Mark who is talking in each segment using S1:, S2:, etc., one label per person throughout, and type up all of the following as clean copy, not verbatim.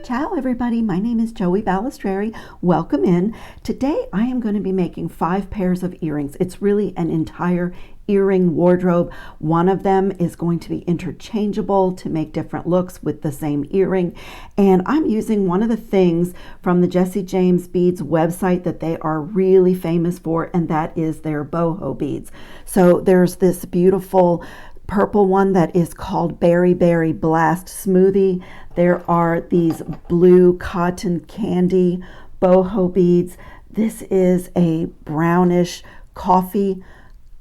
S1: Ciao everybody, my name is Joey Balistreri. Welcome in. Today I am going to be making 5 pairs of earrings. It's really an entire earring wardrobe. One of them is going to be interchangeable to make different looks with the same earring. And I'm using one of the things from the Jessie James Beads website that they are really famous for, and that is their boho beads. So there's this beautiful purple one that is called Berry Berry Blast Smoothie. There are these blue cotton candy boho beads. This is a brownish coffee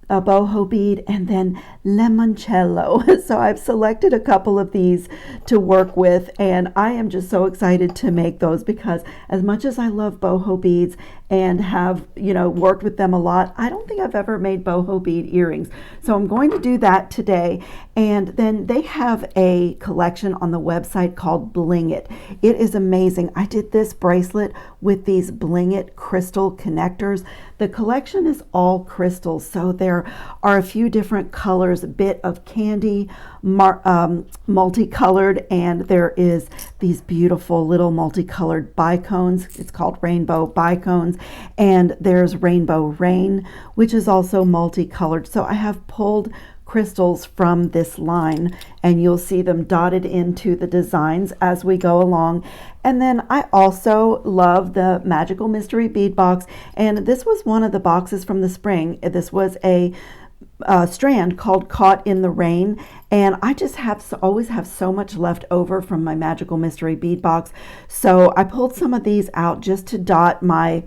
S1: boho bead, and then limoncello. So I've selected a couple of these to work with, and I am just so excited to make those because as much as I love boho beads and have, worked with them a lot, I don't think I've ever made boho bead earrings. So I'm going to do that today. And then they have a collection on the website called Bling It. It is amazing. I did this bracelet with these Bling It crystal connectors. The collection is all crystals, so there are a few different colors, a bit of candy, multicolored, and there is these beautiful little multicolored bicones. It's called rainbow bicones, and there's Rainbow Rain, which is also multicolored. So I have pulled crystals from this line, and you'll see them dotted into the designs as we go along. And then I also love the Magical Mystery Bead Box, and this was one of the boxes from the spring. This was a strand called Caught in the Rain, and I just always have so much left over from my Magical Mystery Bead Box, so I pulled some of these out just to dot my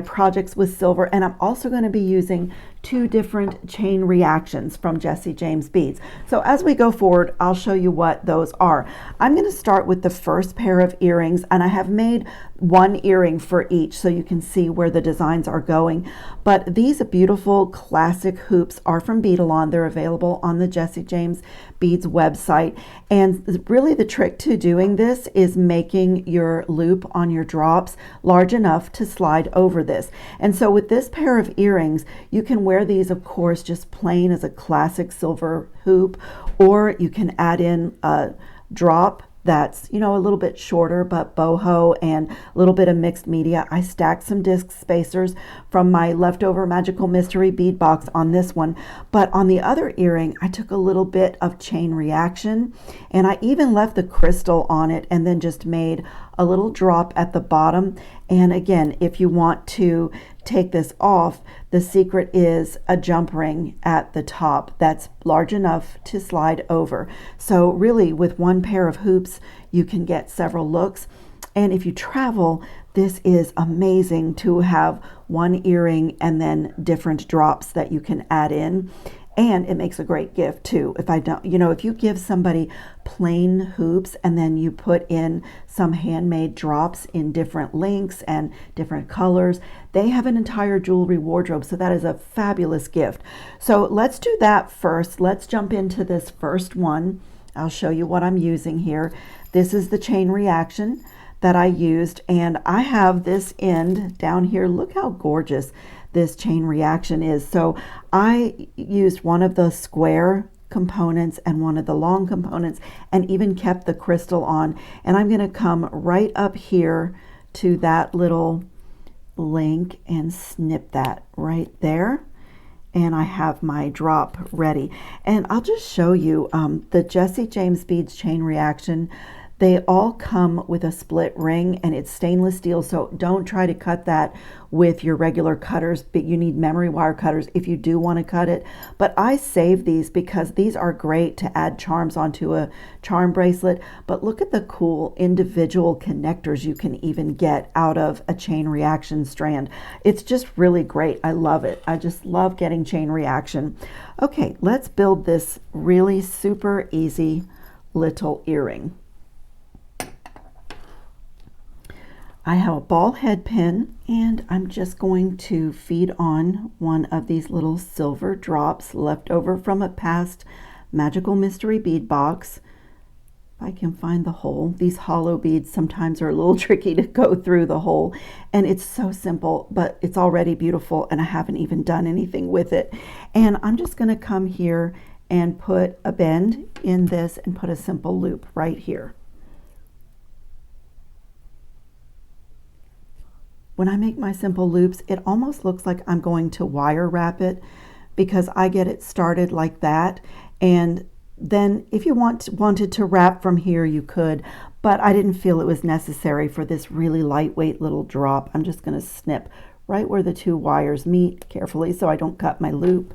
S1: projects with silver. And I'm also going to be using 2 different chain reactions from Jessie James Beads. So as we go forward, I'll show you what those are. I'm going to start with the first pair of earrings, and I have made 1 earring for each so you can see where the designs are going. But these beautiful classic hoops are from Beadalon. They're available on the Jessie James Beads website. And really the trick to doing this is making your loop on your drops large enough to slide over this. And so with this pair of earrings, you can wear these, of course, just plain as a classic silver hoop, or you can add in a drop that's, a little bit shorter but boho and a little bit of mixed media. I stacked some disc spacers from my leftover Magical Mystery Bead Box on this one, but on the other earring I took a little bit of chain reaction, and I even left the crystal on it and then just made a little drop at the bottom. And again, if you want to take this off, the secret is a jump ring at the top that's large enough to slide over. So really with 1 pair of hoops you can get several looks. And if you travel, this is amazing to have 1 earring and then different drops that you can add in. And it makes a great gift too. If you give somebody plain hoops and then you put in some handmade drops in different lengths and different colors, they have an entire jewelry wardrobe. So that is a fabulous gift. So let's do that first. Let's jump into this first one. I'll show you what I'm using here. This is the chain reaction that I used, and I have this end down here. Look how gorgeous this chain reaction is. So I used one of the square components and one of the long components and even kept the crystal on. And I'm going to come right up here to that little link and snip that right there. And I have my drop ready. And I'll just show you the Jessie James Beads chain reaction. They all come with a split ring, and it's stainless steel, so don't try to cut that with your regular cutters, but you need memory wire cutters if you do want to cut it. But I save these because these are great to add charms onto a charm bracelet. But look at the cool individual connectors you can even get out of a chain reaction strand. It's just really great. I love it. I just love getting chain reaction. Okay, let's build this really super easy little earring. I have a ball head pin, and I'm just going to feed on one of these little silver drops left over from a past Magical Mystery Bead Box. If I can find the hole. These hollow beads sometimes are a little tricky to go through the hole, and it's so simple, but it's already beautiful, and I haven't even done anything with it. And I'm just going to come here and put a bend in this and put a simple loop right here. when I make my simple loops, it almost looks like I'm going to wire wrap it, because I get it started like that. And then if you wanted to wrap from here, you could, but I didn't feel it was necessary for this really lightweight little drop. I'm just going to snip right where the two wires meet carefully so I don't cut my loop.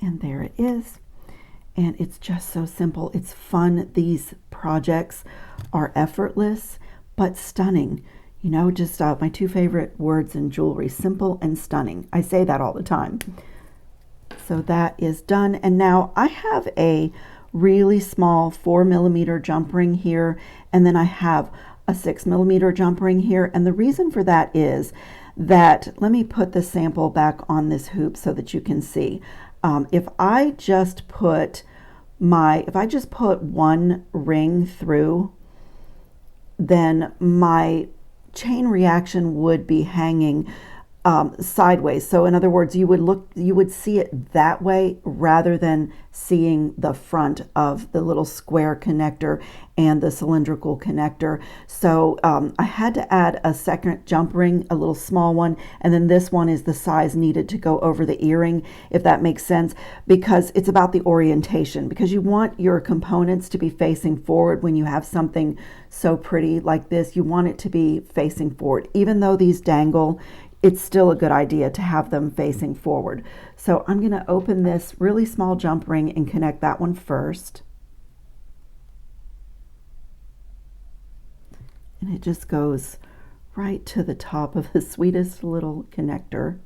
S1: And there it is. And it's just so simple. It's fun. These projects are effortless, but stunning. You know, just my two favorite words in jewelry, simple and stunning. I say that all the time. So that is done. And now I have a really small 4mm jump ring here, and then I have a 6mm jump ring here. And the reason for that is that, let me put the sample back on this hoop so that you can see. If I just put one ring through, then my chain reaction would be hanging sideways. So in other words, you would see it that way rather than seeing the front of the little square connector and the cylindrical connector. So I had to add a second jump ring, a little small one, and then this one is the size needed to go over the earring, if that makes sense, because it's about the orientation, because you want your components to be facing forward. When you have something so pretty like this, you want it to be facing forward. Even though these dangle, it's still a good idea to have them facing forward. So I'm going to open this really small jump ring and connect that one first. And it just goes right to the top of the sweetest little connector.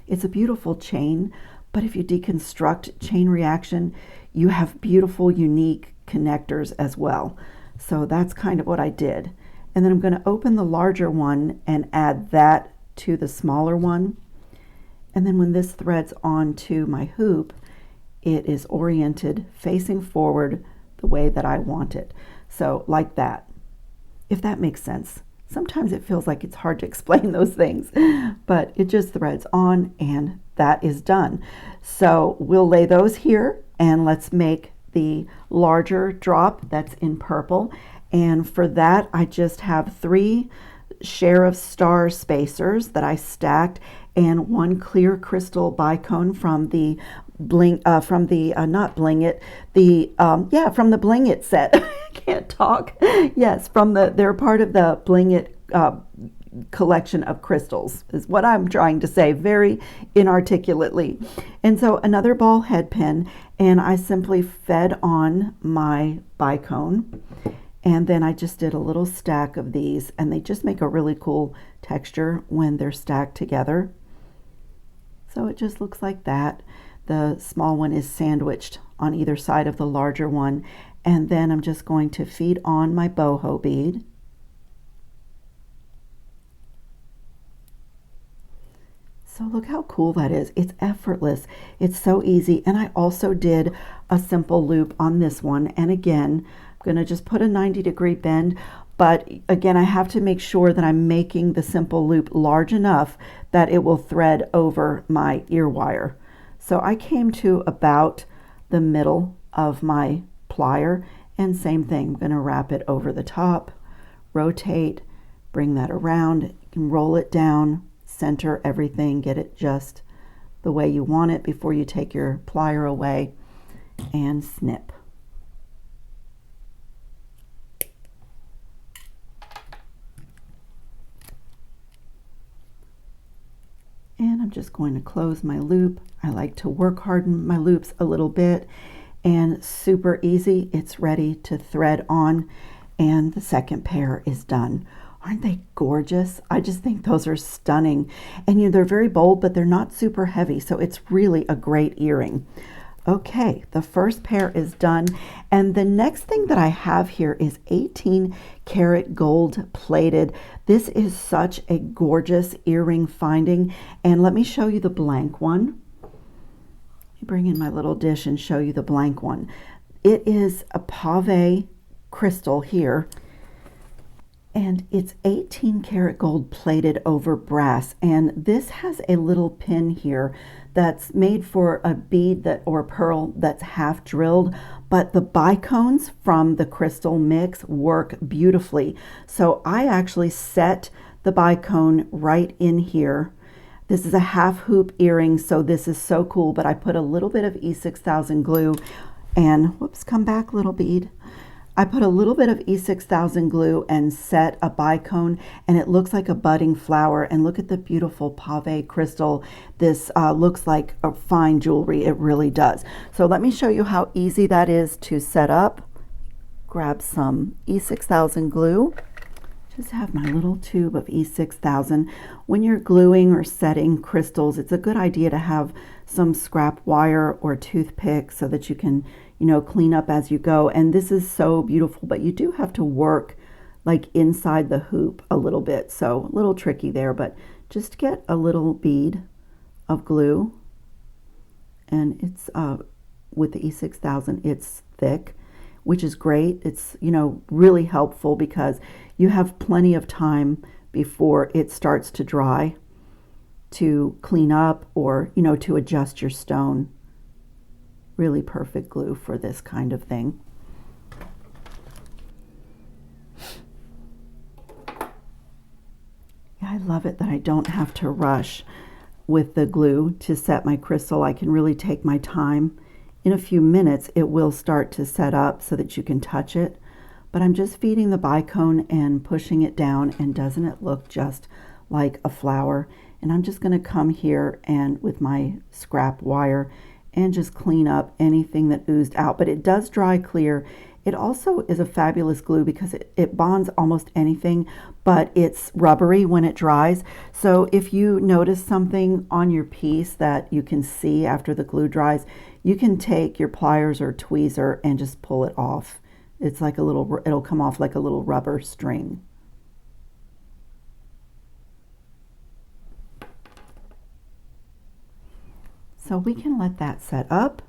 S1: It's a beautiful chain, but if you deconstruct chain reaction, you have beautiful, unique connectors as well. So that's kind of what I did. And then I'm going to open the larger one and add that to the smaller one. And then when this threads onto my hoop, it is oriented facing forward the way that I want it. So like that, if that makes sense. Sometimes it feels like it's hard to explain those things, but it just threads on and that is done. So we'll lay those here, and let's make the larger drop that's in purple. And for that, I just have 3 share of star spacers that I stacked, and 1 clear crystal bicone from the from the Bling It set. I can't talk. Yes, they're part of the Bling It collection of crystals, is what I'm trying to say very inarticulately. And so another ball head pin, and I simply fed on my bicone. And then I just did a little stack of these, and they just make a really cool texture when they're stacked together. So it just looks like that. The small one is sandwiched on either side of the larger one. And then I'm just going to feed on my boho bead. So look how cool that is. It's effortless. It's so easy. And I also did a simple loop on this one. And again, I'm going to just put a 90-degree bend. But again, I have to make sure that I'm making the simple loop large enough that it will thread over my ear wire. So I came to about the middle of my plier, and same thing. I'm going to wrap it over the top, rotate, bring that around. You can roll it down, center everything, get it just the way you want it before you take your plier away, and snip. And I'm just going to close my loop. I like to work harden my loops a little bit, and super easy. It's ready to thread on, and the second pair is done. Aren't they gorgeous? I just think those are stunning. And they're very bold, but they're not super heavy, so it's really a great earring. Okay, the first pair is done, and the next thing that I have here is 18 karat gold plated. This is such a gorgeous earring finding, and let me show you the blank one. Let me bring in my little dish and show you the blank one. It is a pave crystal here, And it's 18 karat gold plated over brass, and this has a little pin here that's made for a bead that or a pearl that's half drilled, but the bicones from the crystal mix work beautifully. So I actually set the bicone right in here. This is a half hoop earring, so this is so cool, but I put a little bit of E6000 glue and, whoops, come back, little bead. I put a little bit of E6000 glue and set a bicone, and it looks like a budding flower. And look at the beautiful pave crystal. This looks like a fine jewelry. It really does. So let me show you how easy that is to set up. Grab some E6000 glue. Just have my little tube of E6000. When you're gluing or setting crystals, it's a good idea to have some scrap wire or toothpick so that you can, you know, clean up as you go. And this is so beautiful, but you do have to work like inside the hoop a little bit. So a little tricky there, but just get a little bead of glue, and it's with the E6000, it's thick, which is great. It's, you know, really helpful because you have plenty of time before it starts to dry to clean up or, you know, to adjust your stone. Really perfect glue for this kind of thing. Yeah, I love it that I don't have to rush with the glue to set my crystal. I can really take my time. In a few minutes, it will start to set up so that you can touch it. But I'm just feeding the bicone and pushing it down, and doesn't it look just like a flower? And I'm just going to come here and with my scrap wire and just clean up anything that oozed out. But it does dry clear. It also is a fabulous glue because it bonds almost anything, but it's rubbery when it dries. So if you notice something on your piece that you can see after the glue dries, you can take your pliers or tweezer and just pull it off. It's like a little, it'll come off like a little rubber string. So we can let that set up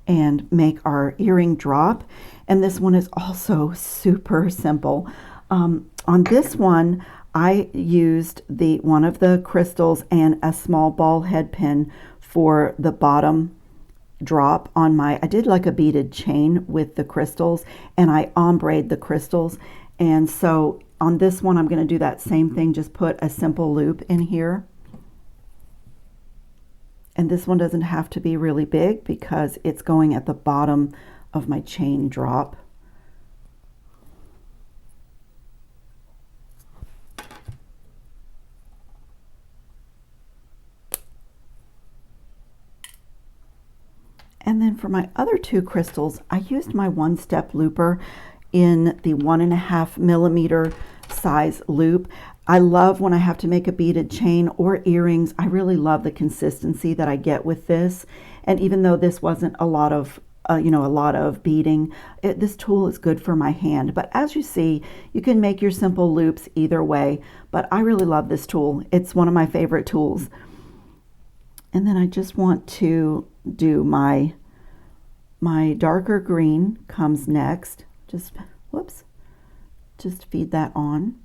S1: and make our earring drop. And this one is also super simple. On this one, I used one of the crystals and a small ball head pin for the bottom drop on I did like a beaded chain with the crystals, and I ombre'd the crystals. And so on this one, I'm going to do that same thing, just put a simple loop in here. And this one doesn't have to be really big because it's going at the bottom of my chain drop. And then for my other two crystals, I used my one-step looper in the 1.5 millimeter size loop. I love when I have to make a beaded chain or earrings. I really love the consistency that I get with this. And even though this wasn't a lot of a lot of beading, this tool is good for my hand. But as you see, you can make your simple loops either way. But I really love this tool. It's one of my favorite tools. And then I just want to do my darker green comes next. Just feed that on.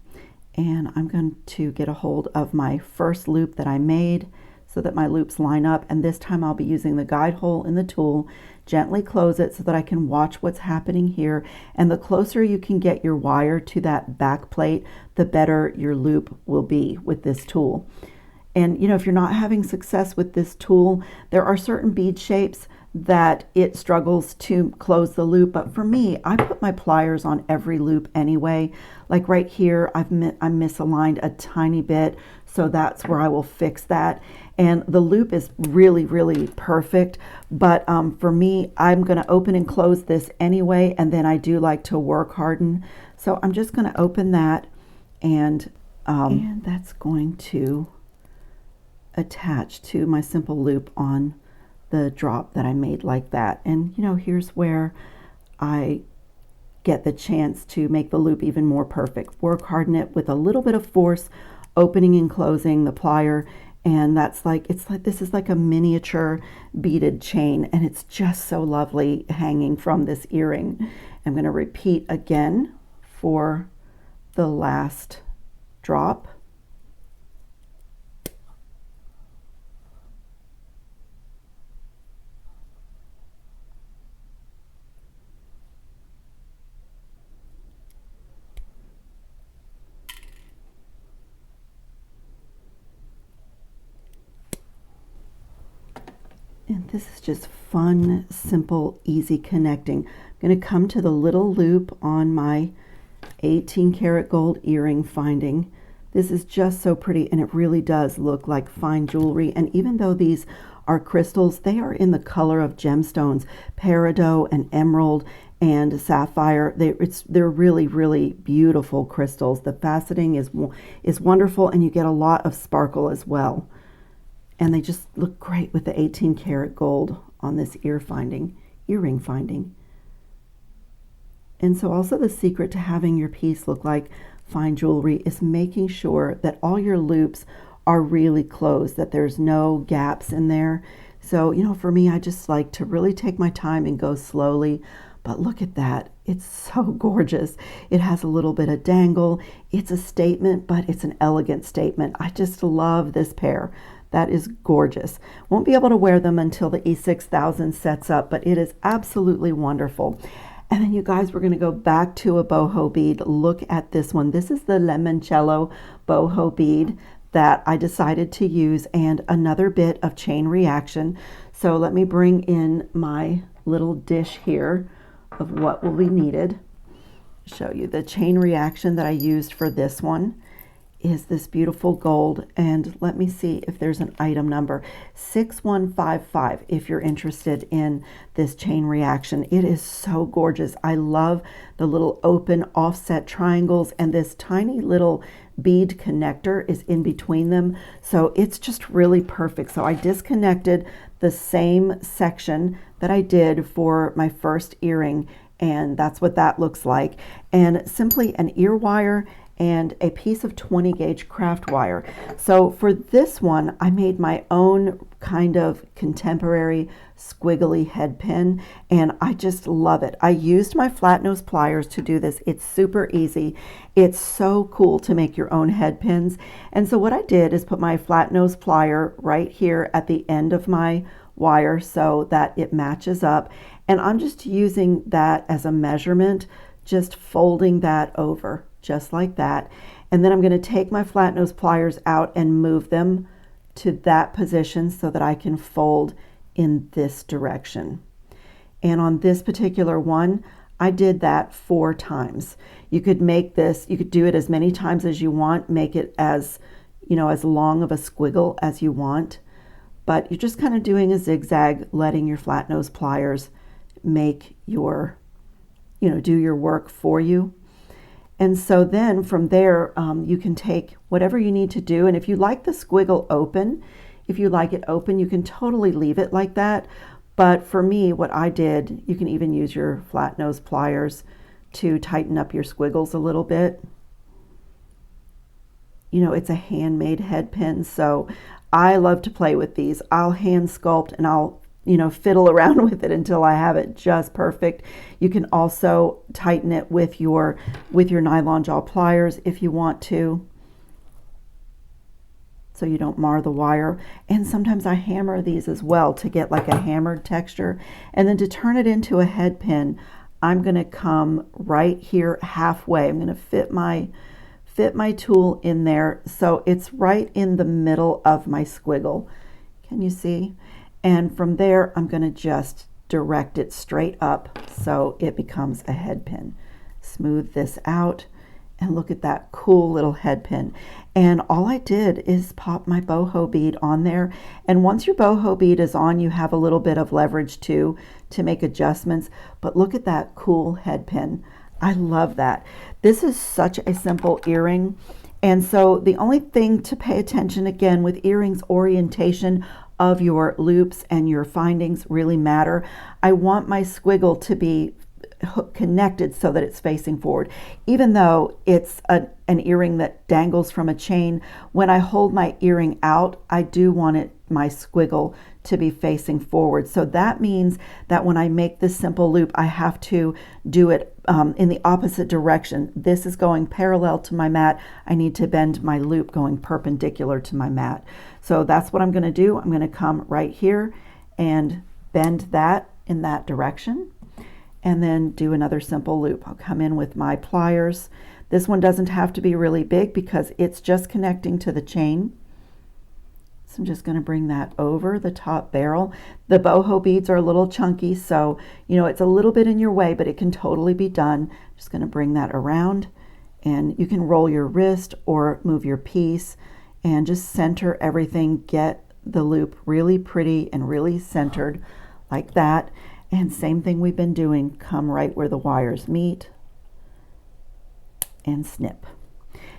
S1: And I'm going to get a hold of my first loop that I made so that my loops line up. And this time I'll be using the guide hole in the tool, gently close it so that I can watch what's happening here. And the closer you can get your wire to that back plate, the better your loop will be with this tool. And if you're not having success with this tool, there are certain bead shapes that it struggles to close the loop. But for me, I put my pliers on every loop anyway. Like right here, I'm misaligned a tiny bit, so that's where I will fix that. And the loop is really, really perfect. But for me, I'm going to open and close this anyway, and then I do like to work harden. So I'm just going to open that, and that's going to attach to my simple loop on the drop that I made like that. And here's where I get the chance to make the loop even more perfect. Work harden it with a little bit of force, opening and closing the plier, and this is like a miniature beaded chain, and it's just so lovely hanging from this earring. I'm going to repeat again for the last drop. And this is just fun, simple, easy connecting. I'm going to come to the little loop on my 18 karat gold earring finding. This is just so pretty, and it really does look like fine jewelry. And even though these are crystals, they are in the color of gemstones, peridot and emerald and sapphire. They're really, really beautiful crystals. The faceting is wonderful, and you get a lot of sparkle as well. And they just look great with the 18 karat gold on this earring finding. And so also the secret to having your piece look like fine jewelry is making sure that all your loops are really closed, that there's no gaps in there. So, you know, for me, I just like to really take my time and go slowly. But look at that. It's so gorgeous. It has a little bit of dangle. It's a statement, but it's an elegant statement. I just love this pair. That is gorgeous. Won't be able to wear them until the E6000 sets up, but it is absolutely wonderful. And then you guys, we're going to go back to a boho bead. Look at this one. This is the limoncello boho bead that I decided to use, and another bit of chain reaction. So let me bring in my little dish here of what will be needed. Show you the chain reaction that I used for this one is this beautiful gold, and let me see if there's an item number 6155 if you're interested in this chain reaction. It is so gorgeous. I love the little open offset triangles, and this tiny little bead connector is in between them, so it's just really perfect. So I disconnected the same section that I did for my first earring, and that's what that looks like, and simply an ear wire and a piece of 20 gauge craft wire. So for this one, I made my own kind of contemporary squiggly head pin, and I just love it. I used my flat nose pliers to do this. It's super easy. It's so cool to make your own head pins. And so what I did is put my flat nose plier right here at the end of my wire so that it matches up. And I'm just using that as a measurement, just folding that over just like that. And then I'm going to take my flat nose pliers out and move them to that position so that I can fold in this direction. And on this particular one, I did that 4 times. You could make this, you could do it as many times as you want, make it as, you know, as long of a squiggle as you want, but you're just kind of doing a zigzag, letting your flat nose pliers make your, you know, do your work for you. And so then from there, you can take whatever you need to do. And if you like the squiggle open, if you like it open, you can totally leave it like that. But for me, what I did, you can even use your flat nose pliers to tighten up your squiggles a little bit. You know, it's a handmade head pin, so I love to play with these. I'll hand sculpt and I'll, you know, fiddle around with it until I have it just perfect. You can also tighten it with your nylon jaw pliers if you want to, so you don't mar the wire. And sometimes I hammer these as well to get like a hammered texture. And then to turn it into a head pin, I'm going to come right here halfway. I'm going to fit my tool in there so it's right in the middle of my squiggle. Can you see? And from there, I'm going to just direct it straight up so it becomes a head pin. Smooth this out, and look at that cool little head pin. And all I did is pop my boho bead on there. And once your boho bead is on, you have a little bit of leverage too to make adjustments. But look at that cool head pin. I love that. This is such a simple earring. And so the only thing to pay attention again with earrings, orientation of your loops and your findings really matter. I want my squiggle to be connected so that it's facing forward. Even though it's an earring that dangles from a chain, when I hold my earring out, I do want my squiggle to be facing forward. So that means that when I make this simple loop, I have to do it in the opposite direction. This is going parallel to my mat. I need to bend my loop going perpendicular to my mat. So that's what I'm going to do. I'm going to come right here and bend that in that direction, and then do another simple loop. I'll come in with my pliers. This one doesn't have to be really big because it's just connecting to the chain. So I'm just going to bring that over the top barrel. The boho beads are a little chunky, so it's a little bit in your way, but it can totally be done. Just going to bring that around, and you can roll your wrist or move your piece and just center everything. Get the loop really pretty and really centered like that. And same thing we've been doing, come right where the wires meet and snip.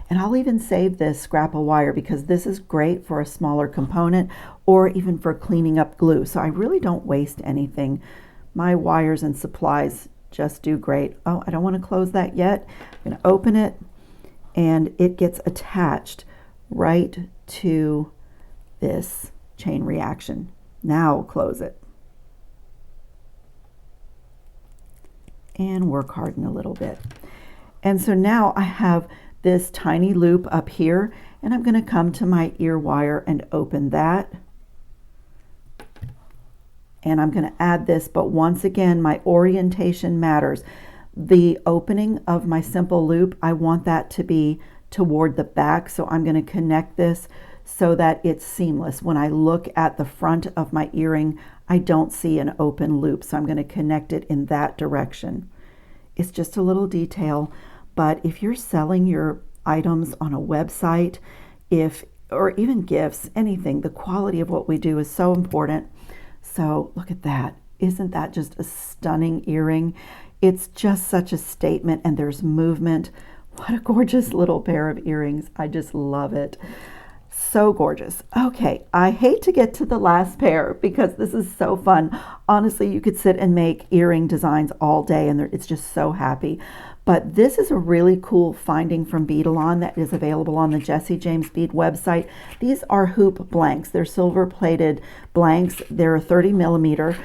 S1: And I'll even save this scrap of wire because this is great for a smaller component or even for cleaning up glue. So I really don't waste anything. My wires and supplies just do great. Oh, I don't want to close that yet. I'm going to open it, and it gets attached right to this chain reaction. Now close it. And work harden a little bit. And so now I have this tiny loop up here, and I'm going to come to my ear wire and open that. And I'm going to add this, but once again, my orientation matters. The opening of my simple loop, I want that to be toward the back, so I'm going to connect this so that it's seamless. When I look at the front of my earring, I don't see an open loop, so I'm going to connect it in that direction. It's just a little detail, but if you're selling your items on a website, or even gifts, anything, the quality of what we do is so important. So look at that. Isn't that just a stunning earring? It's just such a statement, and there's movement. What a gorgeous little pair of earrings. I just love it. So gorgeous. Okay, I hate to get to the last pair because this is so fun. Honestly, you could sit and make earring designs all day, and it's just so happy. But this is a really cool finding from Beadalon that is available on the Jessie James Bead website. These are hoop blanks. They're silver-plated blanks. They're 30 millimeter.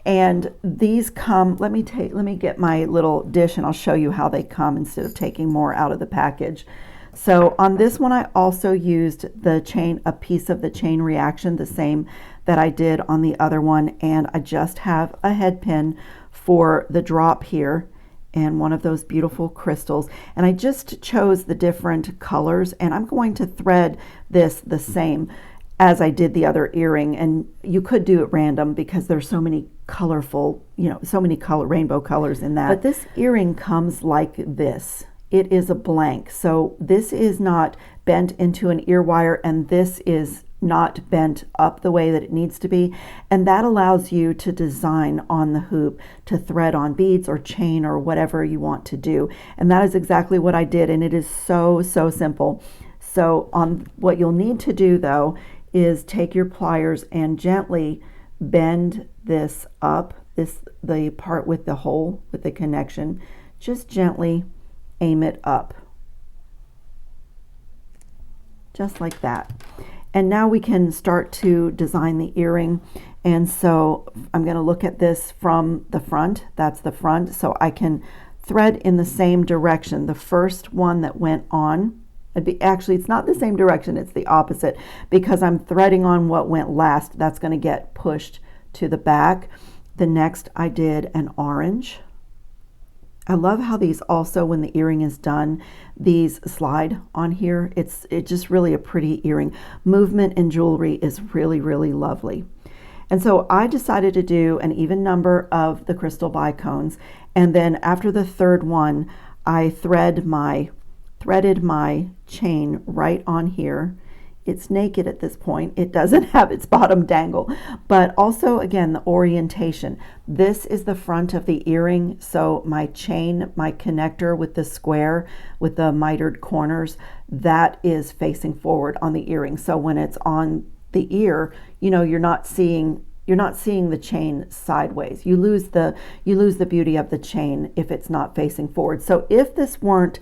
S1: And these come, let me get my little dish and I'll show you how they come instead of taking more out of the package. So on this one, I also used a piece of the chain reaction, the same that I did on the other one. And I just have a head pin for the drop here and one of those beautiful crystals. And I just chose the different colors, and I'm going to thread this the same as I did the other earring. And you could do it random because there's so many colorful, so many rainbow colors in that. But this earring comes like this. It is a blank. So this is not bent into an ear wire, and this is not bent up the way that it needs to be. And that allows you to design on the hoop, to thread on beads or chain or whatever you want to do. And that is exactly what I did. And it is so, so simple. So what you'll need to do though is take your pliers and gently bend this up, the part with the hole, with the connection, just gently aim it up. Just like that. And now we can start to design the earring. And so I'm going to look at this from the front. That's the front. So I can thread in the same direction. The first one that went on, actually it's not the same direction, it's the opposite, because I'm threading on what went last. That's going to get pushed to the back. The next I did an orange. I love how these also, when the earring is done, these slide on here. It's just really a pretty earring. Movement in jewelry is really, really lovely. And so I decided to do an even number of the crystal bicones. And then after the third one, I threaded my chain right on here. It's naked at this point. It doesn't have its bottom dangle, but also again, the orientation. This is the front of the earring. So my chain, my connector with the square, with the mitered corners, that is facing forward on the earring. So when it's on the ear, you're you're not seeing the chain sideways. You lose the beauty of the chain if it's not facing forward. So if this weren't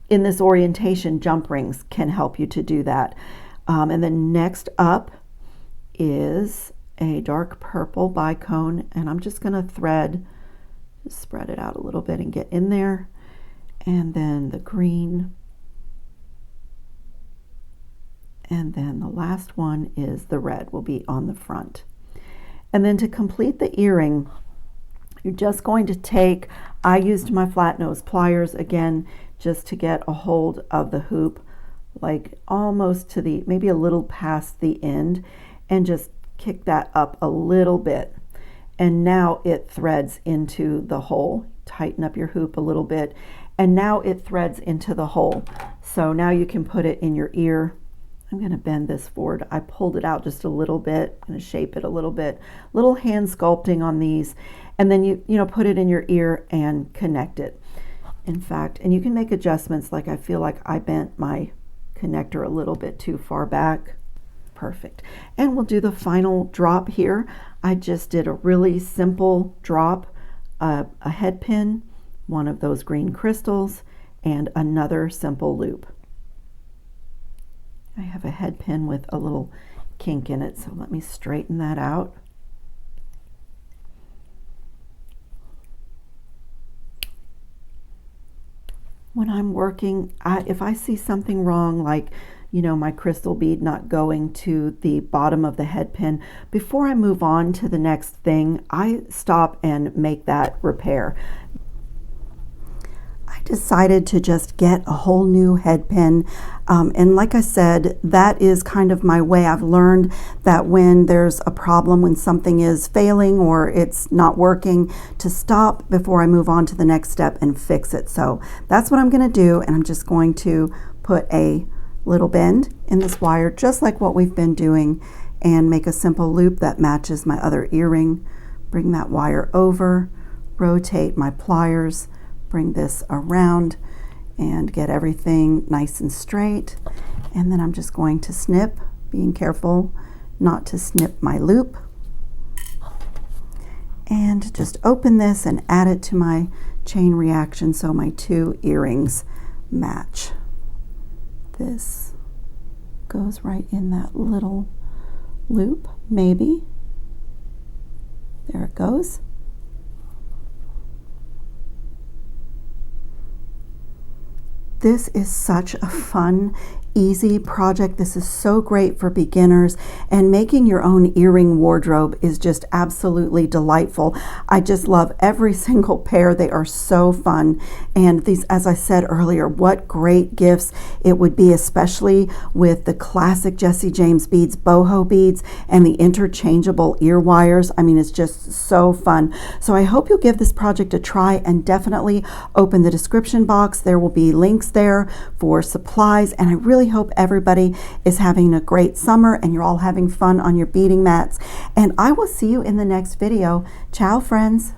S1: in this orientation, jump rings can help you to do that. And then next up is a dark purple bicone, and I'm just going to thread, just spread it out a little bit and get in there. And then the green. And then the last one is the red, will be on the front. And then to complete the earring, you're just going to take, I used my flat nose pliers again, just to get a hold of the hoop, like almost to the, maybe a little past the end, and just kick that up a little bit. And now it threads into the hole. Tighten up your hoop a little bit, and now it threads into the hole. So now you can put it in your ear. I'm going to bend this forward. I pulled it out just a little bit. I'm going to shape it a little bit. Little hand sculpting on these, and then you put it in your ear and connect it. In fact, and you can make adjustments, like I feel like I bent my connector a little bit too far back. Perfect. And we'll do the final drop here. I just did a really simple drop, a head pin, one of those green crystals, and another simple loop. I have a head pin with a little kink in it, so let me straighten that out. When I'm working, if I see something wrong, like my crystal bead not going to the bottom of the head pin, before I move on to the next thing, I stop and make that repair. I decided to just get a whole new head pin, and like I said, that is kind of my way. I've learned that when there's a problem, when something is failing or it's not working, to stop before I move on to the next step and fix it. So that's what I'm going to do, and I'm just going to put a little bend in this wire, just like what we've been doing, and make a simple loop that matches my other earring. Bring that wire over, rotate my pliers, bring this around, and get everything nice and straight. And then I'm just going to snip, being careful not to snip my loop, and just open this and add it to my chain reaction so my two earrings match. This goes right in that little loop, maybe. There it goes. This is such a fun, easy project. This is so great for beginners, and making your own earring wardrobe is just absolutely delightful. I just love every single pair. They are so fun, and these, as I said earlier, what great gifts it would be, especially with the classic Jessie James beads, boho beads, and the interchangeable ear wires. I mean, it's just so fun. So I hope you'll give this project a try, and definitely open the description box. There will be links there for supplies, and I really hope everybody is having a great summer and you're all having fun on your beading mats. And I will see you in the next video. Ciao, friends.